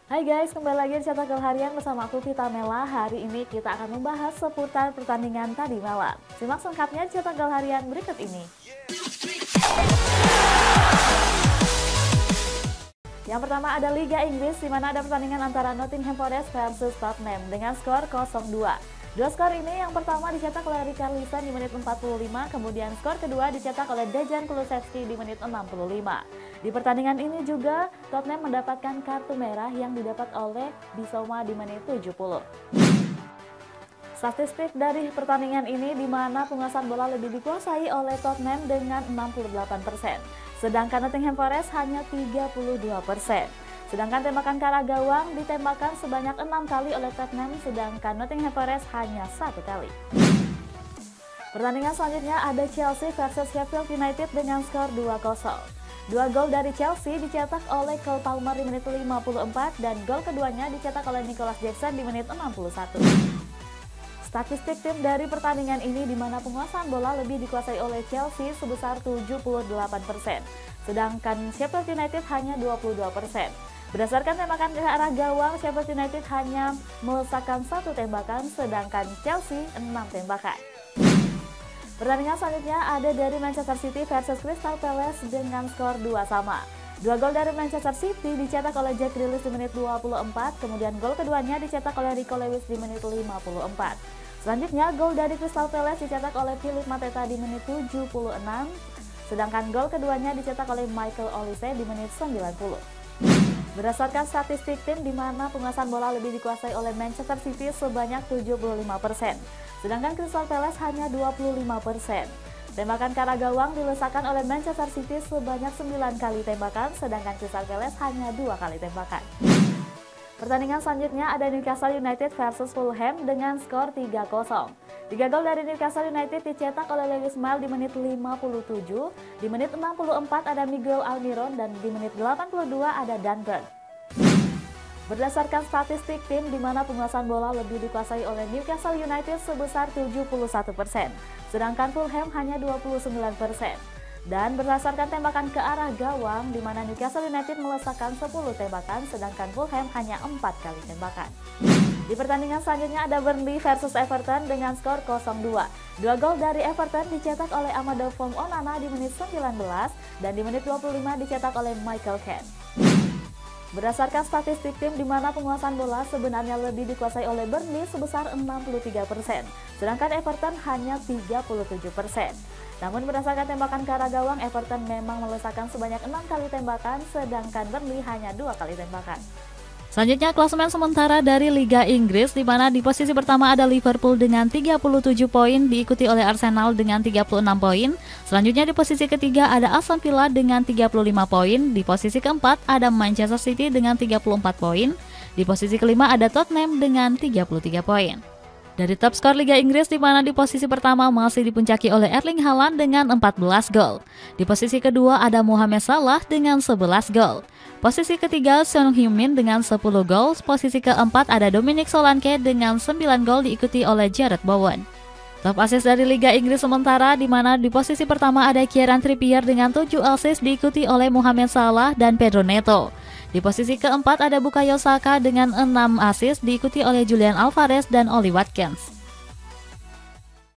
Hai guys, kembali lagi di Cetak Gol Harian bersama aku Vita Mela. Hari ini kita akan membahas seputar pertandingan tadi malam. Simak selengkapnya di Cetak Gol Harian berikut ini. Yang pertama ada Liga Inggris, di mana ada pertandingan antara Nottingham Forest versus Tottenham dengan skor 0-2. Dua skor ini yang pertama dicetak oleh Richarlison di menit 45, kemudian skor kedua dicetak oleh Dejan Kulusevski di menit 65. Di pertandingan ini juga Tottenham mendapatkan kartu merah yang didapat oleh Bissouma di menit 70. Statistik dari pertandingan ini di mana penguasaan bola lebih dikuasai oleh Tottenham dengan 68%, sedangkan Nottingham Forest hanya 32%. Sedangkan tembakan ke arah gawang ditembakkan sebanyak 6 kali oleh Tottenham, sedangkan Nottingham Forest hanya 1 kali. Pertandingan selanjutnya ada Chelsea versus Sheffield United dengan skor 2-0. Dua gol dari Chelsea dicetak oleh Cole Palmer di menit 54 dan gol keduanya dicetak oleh Nicholas Jackson di menit 61. Statistik tim dari pertandingan ini di mana penguasaan bola lebih dikuasai oleh Chelsea sebesar 78%, sedangkan Sheffield United hanya 22%. Berdasarkan tembakan ke arah gawang, Sheffield United hanya melesakkan 1 tembakan, sedangkan Chelsea 6 tembakan. Pertandingan selanjutnya ada dari Manchester City versus Crystal Palace dengan skor 2-2. Dua gol dari Manchester City dicetak oleh Jack Grealish di menit 24, kemudian gol keduanya dicetak oleh Rico Lewis di menit 54. Selanjutnya, gol dari Crystal Palace dicetak oleh Philip Mateta di menit 76, sedangkan gol keduanya dicetak oleh Michael Olise di menit 90. Berdasarkan statistik tim di mana penguasaan bola lebih dikuasai oleh Manchester City sebanyak 75%, sedangkan Crystal Palace hanya 25%. Tembakan ke arah gawang dilesakkan oleh Manchester City sebanyak 9 kali tembakan, sedangkan Crystal Palace hanya 2 kali tembakan. Pertandingan selanjutnya ada Newcastle United versus Fulham dengan skor 3-0. 3 gol dari Newcastle United dicetak oleh Lewis Mills di menit 57, di menit 64 ada Miguel Almiron, dan di menit 82 ada Dan Burn. Berdasarkan statistik tim di mana penguasaan bola lebih dikuasai oleh Newcastle United sebesar 71%, sedangkan Fulham hanya 29%. Dan berdasarkan tembakan ke arah gawang di mana Newcastle United melesakkan 10 tembakan, sedangkan Fulham hanya 4 kali tembakan. Di pertandingan selanjutnya ada Burnley versus Everton dengan skor 0-2. Dua gol dari Everton dicetak oleh Amadou Onana di menit 19 dan di menit 25 dicetak oleh Michael Keane. Berdasarkan statistik tim di mana penguasaan bola sebenarnya lebih dikuasai oleh Burnley sebesar 63%, sedangkan Everton hanya 37%. Namun berdasarkan tembakan ke arah gawang, Everton memang melesakkan sebanyak 6 kali tembakan, sedangkan Burnley hanya 2 kali tembakan. Selanjutnya klasemen sementara dari Liga Inggris, di mana di posisi pertama ada Liverpool dengan 37 poin, diikuti oleh Arsenal dengan 36 poin. Selanjutnya di posisi ketiga ada Aston Villa dengan 35 poin. Di posisi keempat ada Manchester City dengan 34 poin. Di posisi kelima ada Tottenham dengan 33 poin. Dari top skor Liga Inggris, di mana di posisi pertama masih dipuncaki oleh Erling Haaland dengan 14 gol. Di posisi kedua ada Mohamed Salah dengan 11 gol. Posisi ketiga Son Heung-min dengan 10 gol. Posisi keempat ada Dominic Solanke dengan 9 gol, diikuti oleh Jarrod Bowen. Top assist dari Liga Inggris sementara, di mana di posisi pertama ada Kieran Trippier dengan 7 assist, diikuti oleh Mohamed Salah dan Pedro Neto. Di posisi keempat ada Bukayo Saka dengan 6 assist, diikuti oleh Julian Alvarez dan Oli Watkins.